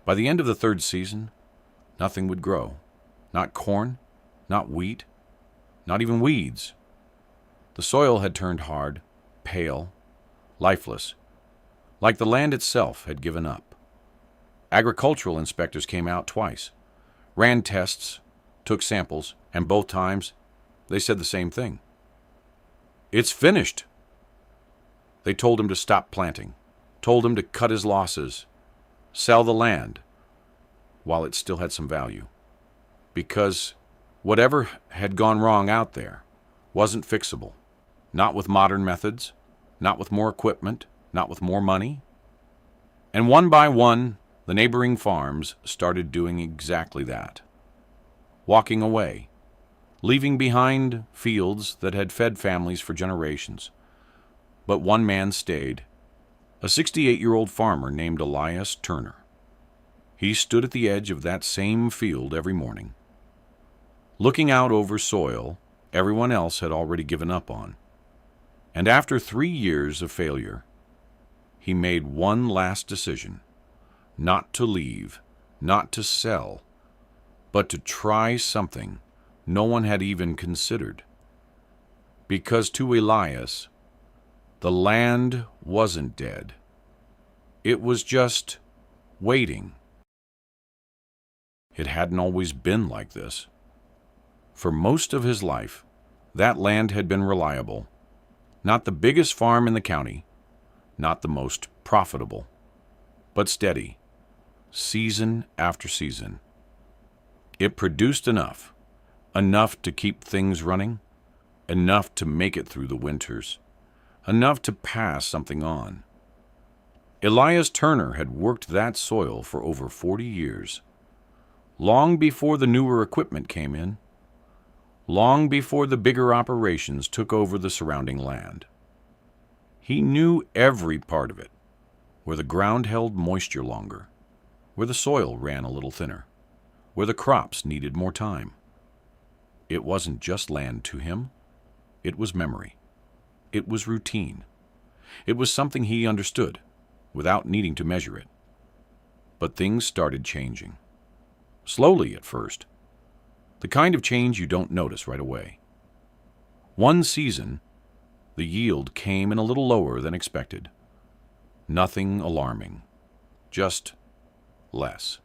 By the end of the third season, nothing would grow. Not corn, not wheat, not even weeds. The soil had turned hard, pale, lifeless, like the land itself had given up. Agricultural inspectors came out twice, ran tests, took samples, and both times they said the same thing. It's finished. They told him to stop planting, told him to cut his losses, sell the land while it still had some value. Because whatever had gone wrong out there wasn't fixable. Not with modern methods, not with more equipment, not with more money. And one by one, the neighboring farms started doing exactly that. Walking away, leaving behind fields that had fed families for generations. But one man stayed, a 68-year-old farmer named Elias Turner. He stood at the edge of that same field every morning, looking out over soil everyone else had already given up on. And after 3 years of failure, he made one last decision, not to leave, not to sell, but to try something no one had even considered. Because to Elias, the land wasn't dead. It was just waiting. It hadn't always been like this. For most of his life, that land had been reliable. Not the biggest farm in the county, not the most profitable, but steady, season after season. It produced enough to keep things running, enough to make it through the winters, enough to pass something on. Elias Turner had worked that soil for over 40 years, long before the newer equipment came in, long before the bigger operations took over the surrounding land. He knew every part of it, where the ground held moisture longer, where the soil ran a little thinner, where the crops needed more time. It wasn't just land to him. It was memory. It was routine. It was something he understood without needing to measure it. But things started changing. Slowly at first. The kind of change you don't notice right away. One season, the yield came in a little lower than expected. Nothing alarming, just less.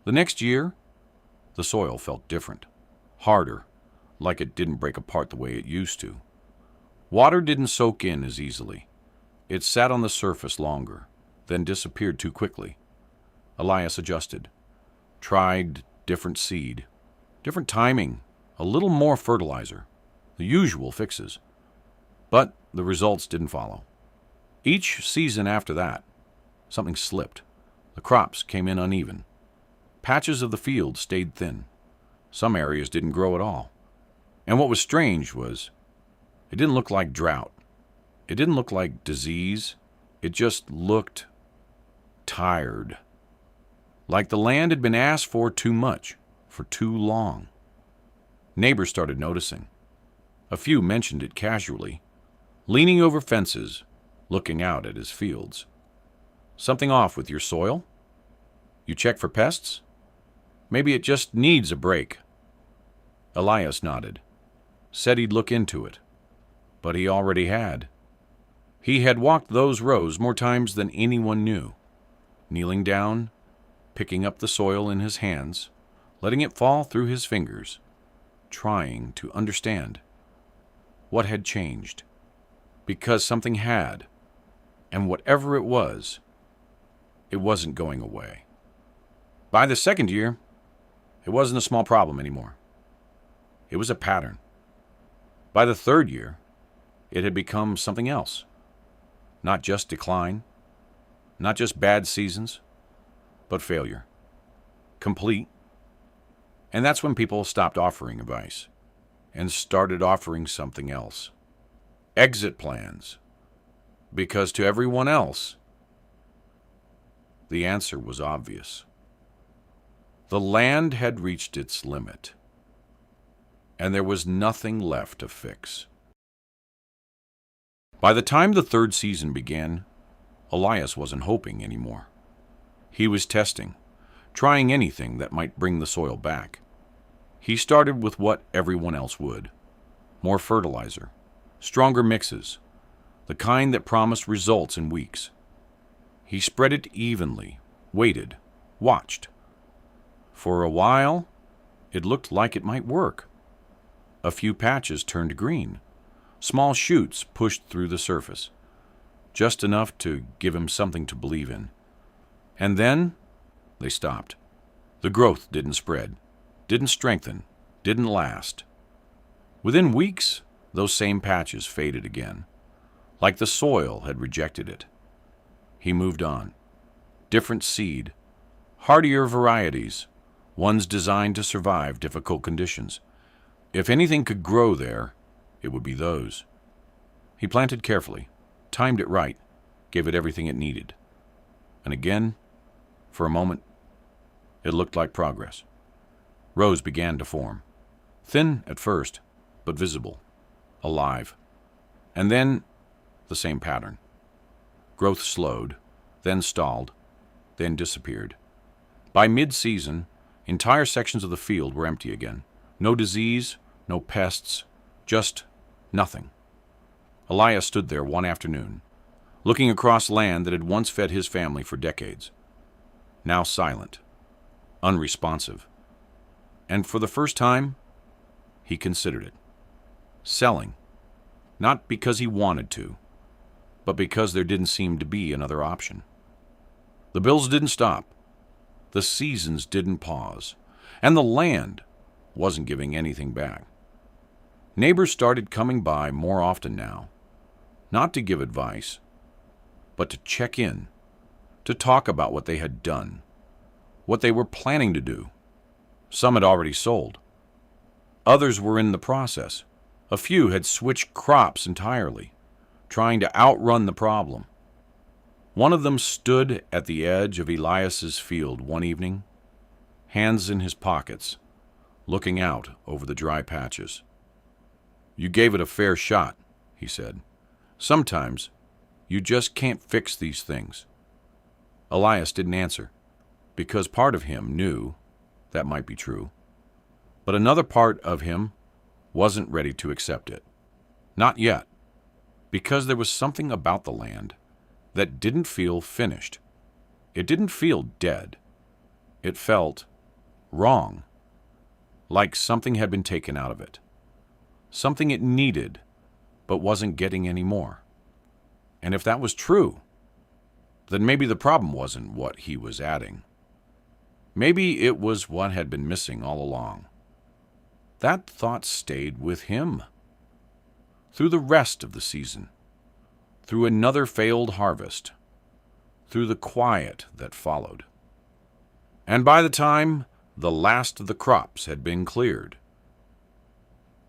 The next year, the soil felt different, harder, like it didn't break apart the way it used to. Water didn't soak in as easily. It sat on the surface longer, then disappeared too quickly. Elias adjusted, tried different seed, different timing, a little more fertilizer, the usual fixes. But the results didn't follow. Each season after that, something slipped. The crops came in uneven. Patches of the field stayed thin. Some areas didn't grow at all. And what was strange was, it didn't look like drought. It didn't look like disease. It just looked tired. Like the land had been asked for too much, for too long. Neighbors started noticing. A few mentioned it casually, leaning over fences, looking out at his fields. Something off with your soil? You check for pests? Maybe it just needs a break. Elias nodded, said he'd look into it. But he already had. He had walked those rows more times than anyone knew, kneeling down, picking up the soil in his hands, letting it fall through his fingers, trying to understand what had changed. Because something had, and whatever it wasn't going away. By the second year, it wasn't a small problem anymore. It was a pattern. By the third year, it had become something else. Not just decline, not just bad seasons, but failure. Complete. And that's when people stopped offering advice and started offering something else. Exit plans. Because to everyone else, the answer was obvious. The land had reached its limit, and there was nothing left to fix. By the time the third season began, Elias wasn't hoping anymore. He was testing, trying anything that might bring the soil back. He started with what everyone else would: more fertilizer, stronger mixes, the kind that promised results in weeks. He spread it evenly, waited, watched. For a while, it looked like it might work. A few patches turned green. Small shoots pushed through the surface, just enough to give him something to believe in. And then they stopped. The growth didn't spread, didn't strengthen, didn't last. Within weeks, those same patches faded again, like the soil had rejected it. He moved on. Different seed, hardier varieties, ones designed to survive difficult conditions. If anything could grow there, it would be those. He planted carefully, timed it right, gave it everything it needed. And again, for a moment, it looked like progress. Rows began to form. Thin at first, but visible, alive. And then, the same pattern. Growth slowed, then stalled, then disappeared. By mid-season, entire sections of the field were empty again. No disease, no pests, just nothing. Elias stood there one afternoon, looking across land that had once fed his family for decades. Now silent, unresponsive. And for the first time, he considered it. Selling, not because he wanted to, but because there didn't seem to be another option. The bills didn't stop. The seasons didn't pause. And the land wasn't giving anything back. Neighbors started coming by more often now, not to give advice, but to check in, to talk about what they had done, what they were planning to do. Some had already sold. Others were in the process. A few had switched crops entirely, trying to outrun the problem. One of them stood at the edge of Elias's field one evening, hands in his pockets, looking out over the dry patches. "You gave it a fair shot," he said. "Sometimes you just can't fix these things." Elias didn't answer, because part of him knew that might be true. But another part of him wasn't ready to accept it. Not yet, because there was something about the land that didn't feel finished. It didn't feel dead. It felt wrong, like something had been taken out of it. Something it needed, but wasn't getting any more. And if that was true, then maybe the problem wasn't what he was adding. Maybe it was what had been missing all along. That thought stayed with him through the rest of the season, through another failed harvest, through the quiet that followed. And by the time the last of the crops had been cleared,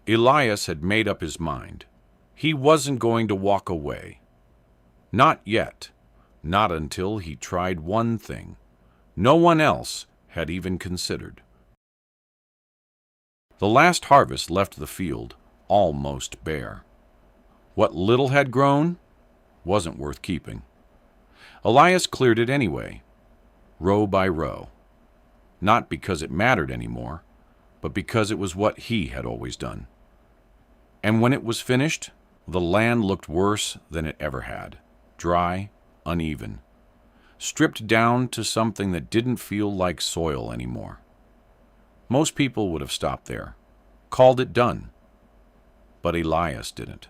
Elias had made up his mind. He wasn't going to walk away. Not yet. Not until he tried one thing no one else had even considered. The last harvest left the field almost bare. What little had grown wasn't worth keeping. Elias cleared it anyway, row by row, not because it mattered anymore, but because it was what he had always done. And when it was finished, the land looked worse than it ever had, dry, uneven, stripped down to something that didn't feel like soil anymore. Most people would have stopped there, called it done. But Elias didn't,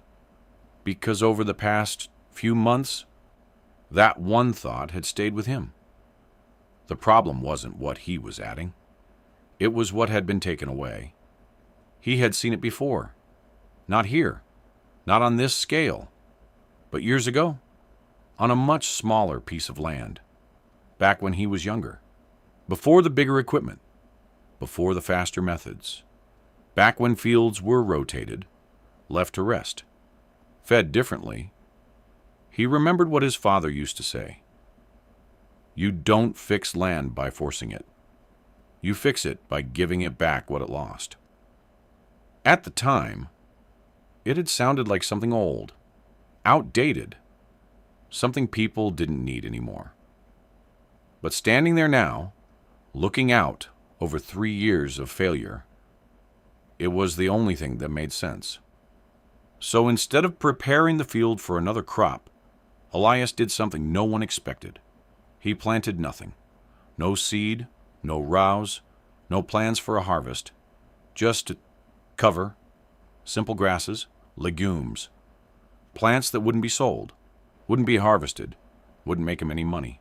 because over the past few months, that one thought had stayed with him. The problem wasn't what he was adding. It was what had been taken away. He had seen it before. Not here, not on this scale, but years ago, on a much smaller piece of land, back when he was younger, before the bigger equipment, before the faster methods, back when fields were rotated, left to rest, fed differently. He remembered what his father used to say. You don't fix land by forcing it. You fix it by giving it back what it lost. At the time, it had sounded like something old, outdated, something people didn't need anymore. But standing there now, looking out over 3 years of failure, it was the only thing that made sense. So instead of preparing the field for another crop, Elias did something no one expected. He planted nothing. No seed, no rows, no plans for a harvest. Just cover, simple grasses, legumes. Plants that wouldn't be sold, wouldn't be harvested, wouldn't make him any money.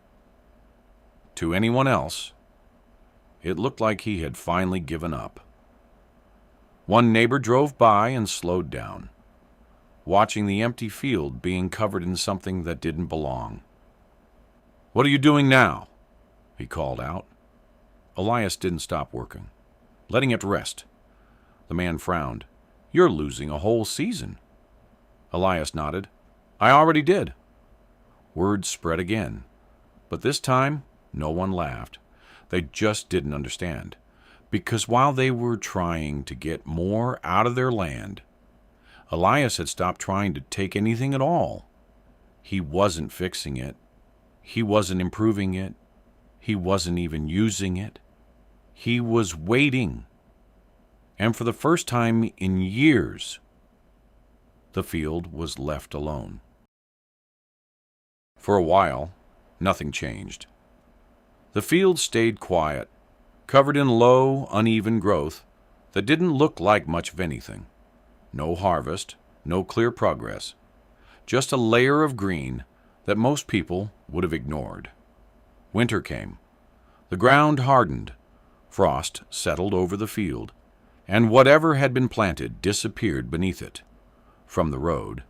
To anyone else, it looked like he had finally given up. One neighbor drove by and slowed down, watching the empty field being covered in something that didn't belong. "What are you doing now?" he called out. Elias didn't stop working, letting it rest. The man frowned. "You're losing a whole season." Elias nodded. "I already did." Word spread again, but this time no one laughed. They just didn't understand, because while they were trying to get more out of their land, Elias had stopped trying to take anything at all. He wasn't fixing it. He wasn't improving it. He wasn't even using it. He was waiting. And for the first time in years, the field was left alone. For a while, nothing changed. The field stayed quiet, covered in low, uneven growth that didn't look like much of anything. No harvest, no clear progress, just a layer of green that most people would have ignored. Winter came. The ground hardened. Frost settled over the field, and whatever had been planted disappeared beneath it. From the road,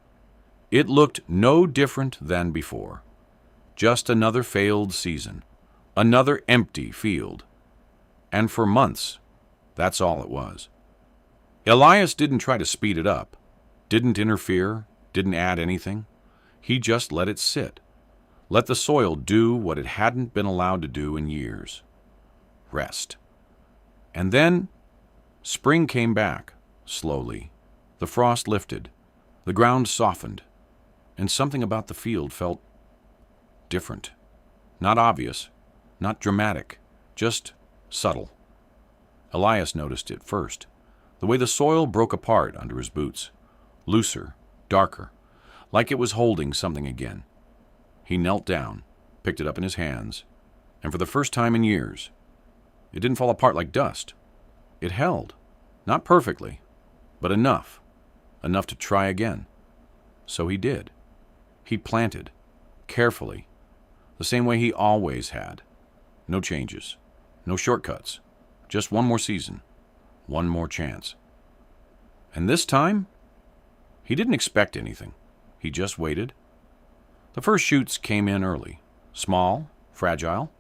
it looked no different than before. Just another failed season, another empty field. And for months, that's all it was. Elias didn't try to speed it up, didn't interfere, didn't add anything. He just let it sit, let the soil do what it hadn't been allowed to do in years. Rest. And then spring came back, slowly. The frost lifted, the ground softened, and something about the field felt different. Not obvious, not dramatic, just subtle. Elias noticed it first, the way the soil broke apart under his boots, looser, darker, like it was holding something again. He knelt down, picked it up in his hands, and for the first time in years, it didn't fall apart like dust. It held, not perfectly, but enough to try again. So he did. He planted, carefully, the same way he always had. No changes, no shortcuts, just one more season, one more chance. And this time, he didn't expect anything. He just waited. The first shoots came in early, small, fragile,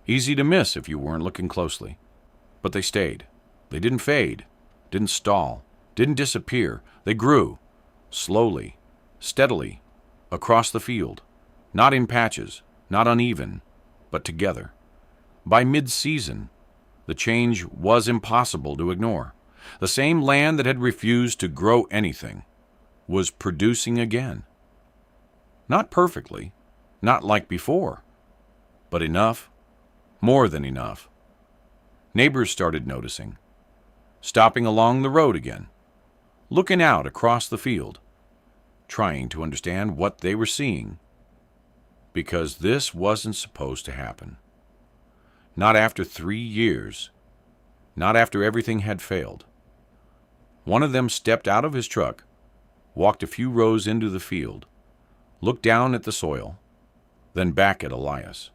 easy to miss if you weren't looking closely. But they stayed. They didn't fade, didn't stall, didn't disappear. They grew, slowly, steadily, across the field, not in patches, not uneven, but together. By mid-season, the change was impossible to ignore. The same land that had refused to grow anything was producing again. Not perfectly, not like before, but enough, more than enough. Neighbors started noticing, stopping along the road again, looking out across the field, trying to understand what they were seeing, because this wasn't supposed to happen. Not after 3 years, not after everything had failed. One of them stepped out of his truck, walked a few rows into the field, looked down at the soil, then back at Elias.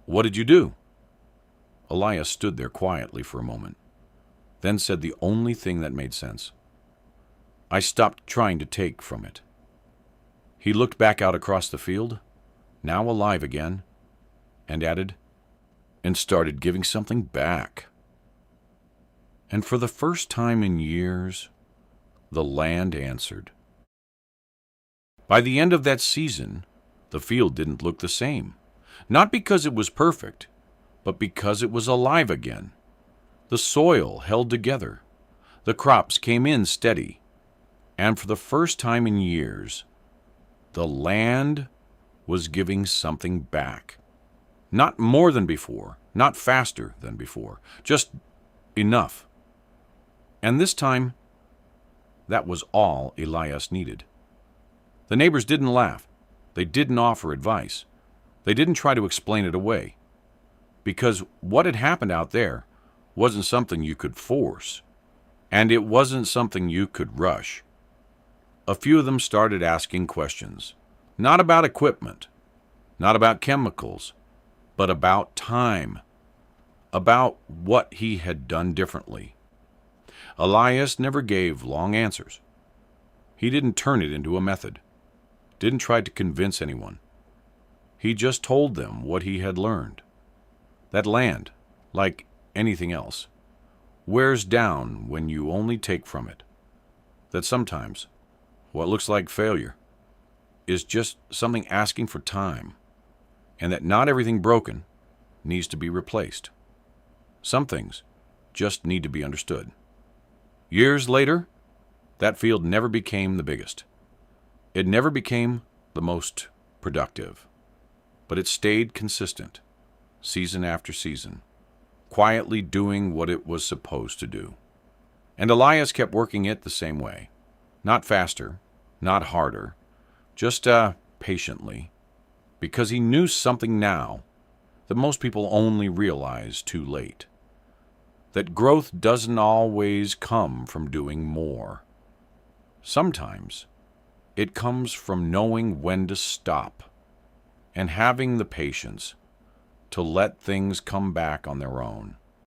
"What did you do?" Elias stood there quietly for a moment, then said the only thing that made sense. "I stopped trying to take from it." He looked back out across the field, now alive again, and added, "and started giving something back." And for the first time in years, the land answered. By the end of that season, the field didn't look the same. Not because it was perfect, but because it was alive again. The soil held together. The crops came in steady. And for the first time in years, the land was giving something back. Not more than before, not faster than before, just enough. And this time, that was all Elias needed. The neighbors didn't laugh. They didn't offer advice. They didn't try to explain it away. Because what had happened out there wasn't something you could force, and it wasn't something you could rush. A few of them started asking questions, not about equipment, not about chemicals, but about time, about what he had done differently. Elias never gave long answers. He didn't turn it into a method, didn't try to convince anyone. He just told them what he had learned. That land, like anything else, wears down when you only take from it. That sometimes what looks like failure is just something asking for time, and that not everything broken needs to be replaced. Some things just need to be understood. Years later, that field never became the biggest. It never became the most productive, but it stayed consistent, season after season, quietly doing what it was supposed to do. And Elias kept working it the same way, not faster, not harder, just patiently, because he knew something now that most people only realize too late. That growth doesn't always come from doing more. Sometimes it comes from knowing when to stop and having the patience to let things come back on their own.